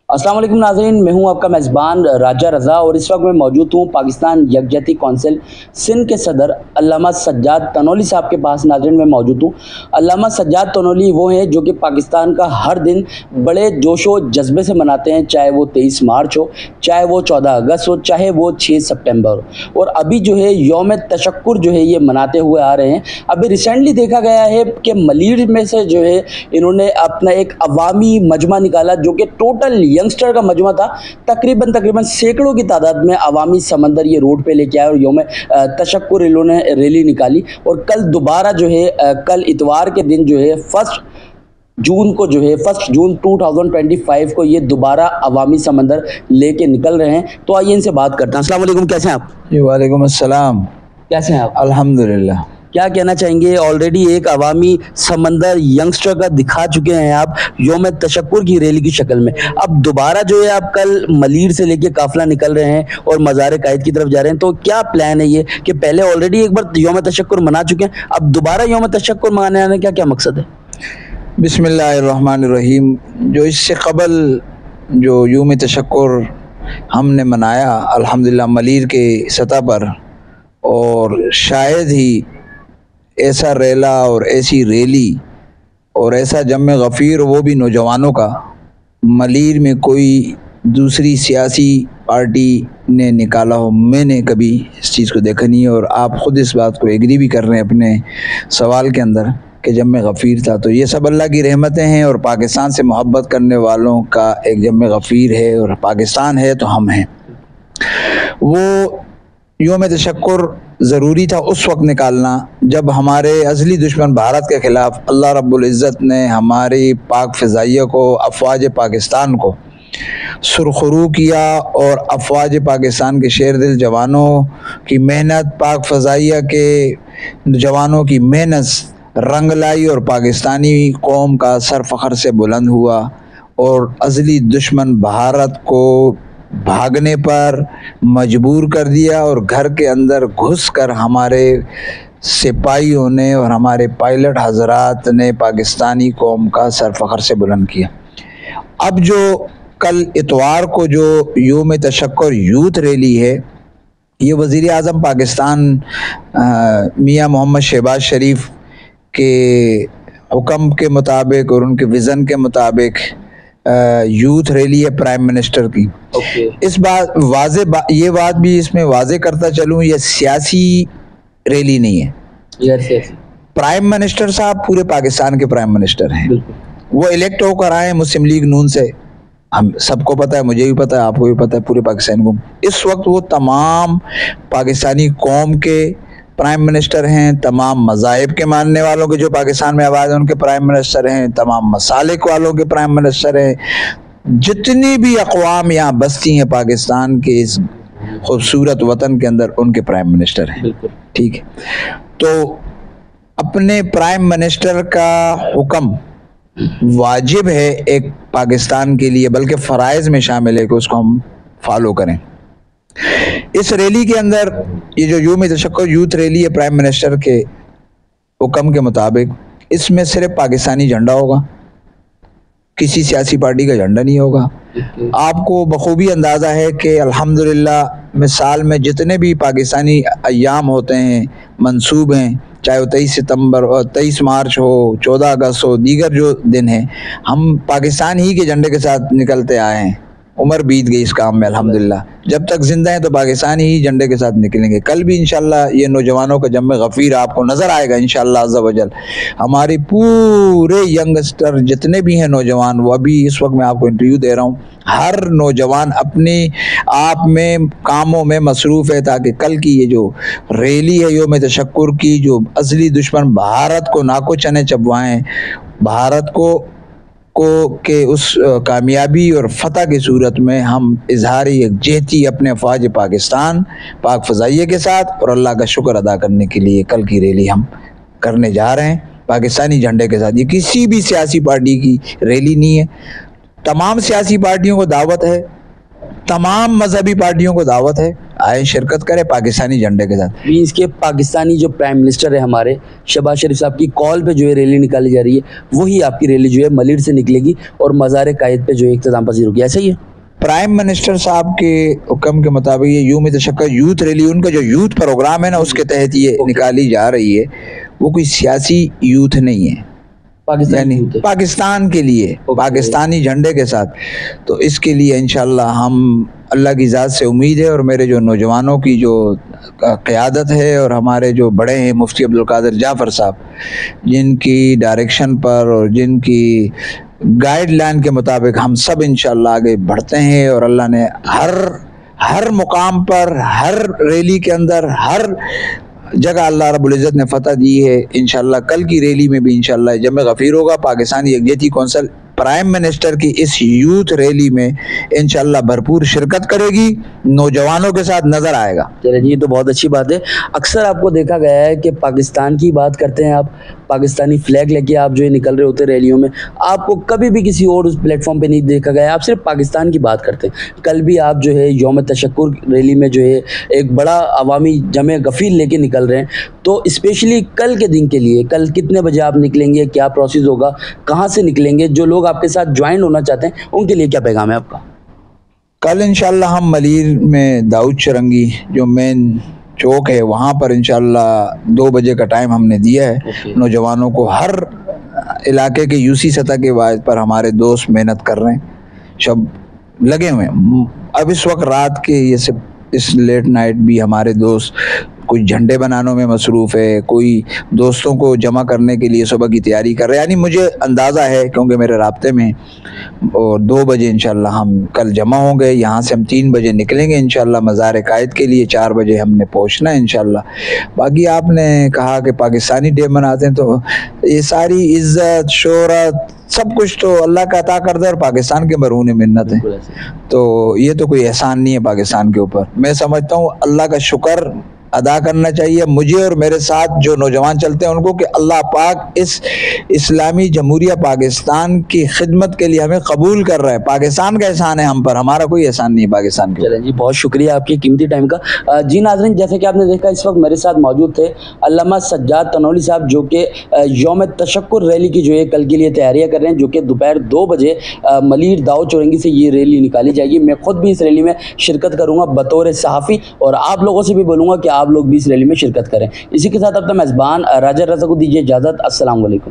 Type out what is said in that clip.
अस्सलाम वालेकुम नाज़रीन, मैं हूं आपका मेज़बान राजा रज़ा और इस वक्त मैं मौजूद हूं पाकिस्तान यकजहती कौंसिल सिंध के सदर अल्लामा सज्जाद तनोली साहब के पास। नाज़रीन मैं मौजूद हूं। अल्लामा सज्जाद तनोली वो हैं जो कि पाकिस्तान का हर दिन बड़े जोश व जज्बे से मनाते हैं, चाहे वो 23 मार्च हो, चाहे वो 14 अगस्त हो, चाहे वो 6 सितंबर हो। और अभी जो है यौम तशक्कुर जो है ये मनाते हुए आ रहे हैं। अभी रिसेंटली देखा गया है कि मलीर में से जो है इन्होंने अपना एक अवामी मजमा निकाला जो कि टोटल यंगस्टर का मजमा था। तकरीबन सैकड़ों की तादाद में अवामी समंदर ये रोड पे लेके आए और यौम तशक्कुर इन्होंने रैली निकाली। और कल दोबारा जो है कल इतवार के दिन जो है 1 जून को जो है 1 जून 2025 को ये दोबारा अवामी समंदर लेके निकल रहे हैं। तो आइए इनसे बात करते हैं। अस्सलाम वालेकुम, कैसे हैं आप? जी वालेकुम अस्सलाम। कैसे हैं आप? अल्हम्दुलिल्लाह। क्या कहना चाहेंगे? ऑलरेडी एक अवामी समंदर यंगस्टर का दिखा चुके हैं आप यौम तशक्कुर की रैली की शक्ल में। अब दोबारा जो है आप कल मलीर से लेके काफिला निकल रहे हैं और मज़ार कायद की तरफ जा रहे हैं, तो क्या प्लान है ये कि पहले ऑलरेडी एक बार यौम तशक्कुर मना चुके हैं, अब दोबारा यौम तशक्कुर मनाने का क्या मकसद है? बिस्मिल्लाहिर्रहमानिर्रहीम। जो इससे क़बल जो यौम तशक्कुर हमने मनाया अल्हम्दुलिल्लाह मलीर के सतह पर, और शायद ही ऐसा रेला और ऐसी रैली और ऐसा जम गफ़ीर, वो भी नौजवानों का, मलीर में कोई दूसरी सियासी पार्टी ने निकाला हो। मैंने कभी इस चीज़ को देखा नहीं है, और आप ख़ुद इस बात को एग्री भी कर रहे हैं अपने सवाल के अंदर कि जम गफ़ीर था। तो ये सब अल्लाह की रहमतें हैं, और पाकिस्तान से मोहब्बत करने वालों का एक जम गफ़ीर है, और पाकिस्तान है तो हम हैं। वो यौम तशक्कुर ज़रूरी था उस वक्त निकालना जब हमारे अज़ली दुश्मन भारत के ख़िलाफ़ अल्लाह रब्बुल इज़्ज़त ने हमारी पाक फ़िज़ाइया को, अफ़वाज पाकिस्तान को सुरखरू किया, और अफ़वाज पाकिस्तान के शेर दिल जवानों की मेहनत, पाक फ़िज़ाइया के जवानों की मेहनत रंग लाई, और पाकिस्तानी कौम का सर फ़ख्र से बुलंद हुआ, और अज़ली दुश्मन भारत को भागने पर मजबूर कर दिया, और घर के अंदर घुस कर हमारे सिपाहियों ने और हमारे पायलट हजरात ने पाकिस्तानी कौम का सर फ़ख्र से बुलंद किया। अब जो कल इतवार को जो यौम तशक्कुर यूथ रैली है, ये वज़ीर आज़म पाकिस्तान मियाँ मोहम्मद शहबाज शरीफ के हुक्म के मुताबिक और उनके विज़न के मुताबिक यूथ रैली है प्राइम मिनिस्टर की। इस बात ये बात भी इसमें वाजे करता चलूँ, ये सियासी रैली नहीं है। प्राइम मिनिस्टर साहब पूरे पाकिस्तान के प्राइम मिनिस्टर हैं। वो इलेक्ट होकर आए मुस्लिम लीग नून से, हम सबको पता है, मुझे भी पता है, आपको भी पता है, पूरे पाकिस्तान को। इस वक्त वो तमाम पाकिस्तानी कौम के प्राइम मिनिस्टर हैं, तमाम मज़ाहिब के मानने वालों के जो पाकिस्तान में आबाद हैं उनके प्राइम मिनिस्टर हैं, तमाम मसालिक वालों के प्राइम मिनिस्टर हैं, जितनी भी अक़वाम यहाँ बसती हैं पाकिस्तान के इस खूबसूरत वतन के अंदर, उनके प्राइम मिनिस्टर हैं। ठीक है, तो अपने प्राइम मिनिस्टर का हुक्म वाजिब है एक पाकिस्तान के लिए, बल्कि फ़राइज़ में शामिल है कि उसको हम फॉलो करें। इस रैली के अंदर ये जो यौम तशक्कुर यूथ रैली है प्राइम मिनिस्टर के हुक्म के मुताबिक, इसमें सिर्फ पाकिस्तानी झंडा होगा, किसी सियासी पार्टी का झंडा नहीं होगा। आपको बखूबी अंदाज़ा है कि अल्हम्दुलिल्लाह में साल में जितने भी पाकिस्तानी अय्याम होते हैं, मंसूब हैं, चाहे वो 23 सितंबर और 23 मार्च हो, 14 अगस्त हो, दीगर जो दिन हैं, हम पाकिस्तान ही के झंडे के साथ निकलते आए हैं। उम्र बीत गई इस काम में अल्हम्दुलिल्लाह, जब तक जिंदा हैं तो पाकिस्तान ही झंडे के साथ निकलेंगे। कल भी इंशाअल्लाह ये नौजवानों का जम गफ़ीर आपको नज़र आएगा इंशाअल्लाह अज़्ज़ा वजल। हमारे पूरे यंगस्टर जितने भी हैं नौजवान, वो अभी इस वक्त मैं आपको इंटरव्यू दे रहा हूँ, हर नौजवान अपने आप में कामों में मसरूफ़ है, ताकि कल की ये जो रैली है यौम तशक्कुर की, जो अज़ली दुश्मन भारत को नाको चने चबवाएँ, भारत को के उस कामयाबी और फतह की सूरत में हम इजहार यकजहती अपने फ़ौज पाकिस्तान पाक फ़ज़ाइया के साथ और अल्लाह का शुक्र अदा करने के लिए कल की रैली हम करने जा रहे हैं पाकिस्तानी झंडे के साथ। ये किसी भी सियासी पार्टी की रैली नहीं है। तमाम सियासी पार्टियों को दावत है, तमाम मजहबी पार्टियों को दावत है, آئے شرکت کرے پاکستانی جھنڈے کے ساتھ۔ مینس کے پاکستانی جو پرائم منسٹر ہے ہمارے شہباز شریف صاحب کی کال پہ جو ہے ریلی نکالی جا رہی ہے، وہی آپ کی ریلی جو ہے ملیر سے نکلے گی اور مزار قائد پہ جو ہے اختتام پذیر ہوگی، ایسا ہی ہے؟ پرائم منسٹر صاحب کے حکم کے مطابق یہ یوم تشکر یوتھ ریلی، ان کا جو یوتھ پروگرام ہے نا، اس کے تحت یہ نکالی جا رہی ہے۔ وہ کوئی سیاسی یوتھ نہیں ہے، یعنی پاکستان کے لیے، پاکستانی جھنڈے کے ساتھ۔ تو اس کے لیے انشاءاللہ ہم، اللہ کی ذات سے امید ہے، اور میرے جو نوجوانوں کی جو قیادت ہے، اور ہمارے جو بڑے ہیں مفتی عبدالقادر جعفر صاحب، جن کی ڈائریکشن پر اور جن کی گائیڈ لائن کے مطابق ہم سب انشاءاللہ آگے بڑھتے ہیں، اور اللہ نے ہر مقام پر، ہر ریلی کے اندر، ہر جگہ اللہ رب العزت نے فتح دی ہے۔ انشاءاللہ کل کی ریلی میں بھی انشاءاللہ جمع غفیر ہوگا، پاکستانی یکجہتی کونسل پرائم منسٹر کی اس یوتھ ریلی میں انشاءاللہ بھرپور شرکت کرے گی، نوجوانوں کے ساتھ نظر آئے گا۔ چلے جی، یہ تو بہت اچھی بات ہے۔ اکثر آپ کو دیکھا گیا ہے کہ پاکستان کی بات کرتے ہیں آپ، پاکستانی فلیگ لے کے آپ جو ہے نکل رہے ہوتے ریلیوں میں، آپ کو کبھی بھی کسی اور اس پلیٹ فارم پہ نہیں دیکھا گیا، آپ صرف پاکستان کی بات کرتے ہیں۔ کل بھی آپ جو ہے یوم تشکر ریلی میں جو ہے ایک بڑا عوامی جمع غفیر لے کے نکل رہے ہیں، تو اسپیشلی کل کے دن کے لیے، کل کتنے بجے آپ نکلیں گے، کیا پروسیس ہوگا، کہاں سے نکلیں گے، جو لوگ آپ کے ساتھ جوائن ہونا چاہتے ہیں ان کے لیے کیا پیغام ہے آپ کا؟ کل انشاءاللہ ہم ملیر میں داؤد چرنگی جو مین چوک ہے، وہاں پر انشاءاللہ 2 بجے کا ٹائم ہم نے دیا ہے نوجوانوں کو۔ ہر علاقے کے یوسی سطح کے واحد پر ہمارے دوست محنت کر رہے ہیں، سب لگے ہوئے ہیں۔ اب اس وقت رات کے یہ سب اس لیٹ نائٹ بھی ہمارے دوست کوئی جھنڈے بنانے میں مصروف ہے، کوئی دوستوں کو جمع کرنے کے لیے صبح کی تیاری کر رہے ہیں۔ یعنی مجھے اندازہ ہے کیونکہ میرے رابطے میں، اور 2 بجے انشاءاللہ ہم کل جمع ہوں گے۔ یہاں سے ہم 3 بجے نکلیں گے انشاءاللہ مزار قائد کے لیے، 4 بجے ہم نے پہنچنا ہے انشاءاللہ۔ باقی آپ نے کہا کہ پاکستانی ڈے مناتے ہیں، تو یہ ساری عزت، شہرت، سب کچھ تو اللہ کا عطا کردہ اور پاکستان کے مرہون منت ہے، تو یہ تو کوئی احسان نہیں ہے پاکستان کے اوپر۔ میں سمجھتا ہوں اللہ کا شکر ادا کرنا چاہیے مجھے اور میرے ساتھ جو نوجوان چلتے ہیں ان کو، کہ اللہ پاک اس اسلامی جمہوریہ پاکستان کی خدمت کے لیے ہمیں قبول کر رہا ہے۔ پاکستان کا احسان ہے ہم پر، ہمارا کوئی احسان نہیں ہے پاکستان کے۔ چلیں جی، بہت شکریہ آپ کی قیمتی ٹائم کا۔ جی ناظرین، جیسے کہ آپ نے دیکھا اس وقت میرے ساتھ موجود تھے علامہ سجاد تنولی صاحب، جو کہ یوم تشکر ریلی کی جو ہے کل کے لیے تیاریاں کر رہے ہیں، جو کہ دوپہر 2 بجے ملیر داؤد چورنگی سے یہ ریلی نکالی جائے گی۔ میں خود بھی اس ریلی میں شرکت کروں گا بطور صحافی، اور آپ لوگوں سے بھی بولوں گا کہ آپ لوگ بھی اس ریلی میں شرکت کریں۔ اسی کے ساتھ اپنا میزبان راجہ رضا کو دیجیے اجازت۔ السلام علیکم۔